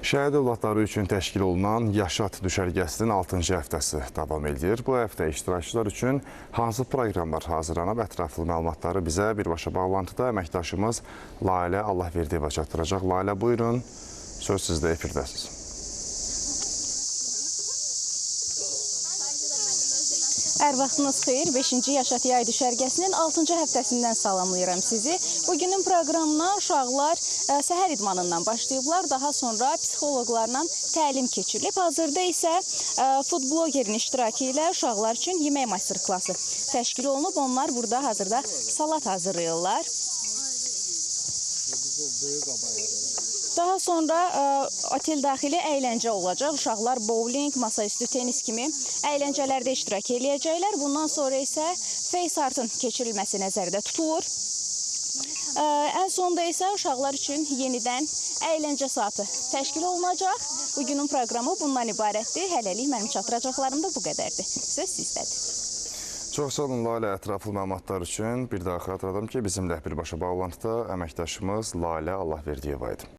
Şəhid övladları üçün təşkil olunan Yaşat düşərgəsinin 6-cı həftəsi davam edir. Bu həftə iştirakçılar üçün hansı proqramlar hazırlanıb, ətraflı məlumatları bizə birbaşa bağlantıda əməkdaşımız Lalə Allahverdiyeva çatdıracaq. Lalə, buyurun, söz sizdə, efirdəsiz. Hər vaxtınız xeyir, 5-ci Yaşat yay düşərgəsinin 6-cı həftəsindən salamlayıram sizi. Bugünün proqramına uşaqlar səhər idmanından başlayıblar, daha sonra psixoloqlarla təlim keçirilib. Hazırda isə foodblogerin iştirakı ilə uşaqlar üçün yemək master-klası təşkil olunub. Onlar burada hazırda salat hazırlayırlar. Daha sonra otel daxili əyləncə olacaq. Uşaqlar bowling, masaüstü tenis kimi əyləncələrdə iştirak eləyəcəklər. Bundan sonra isə face artın keçirilməsi nəzərdə tutulur. Ən sonunda isə uşaqlar üçün yenidən əyləncə saatı təşkil olunacaq. Bugünün proqramı bundan ibarətdir. Hələlik mənim çatdıracaqlarım da bu qədərdir. Söz sizdədir. Çox sağ olun Lalə, ətraflı məlumatlar üçün. Bir daha xatırladım ki, bizimlə birbaşa bağlantıda əməkdaşımız Lalə Allahverdiyeva idi.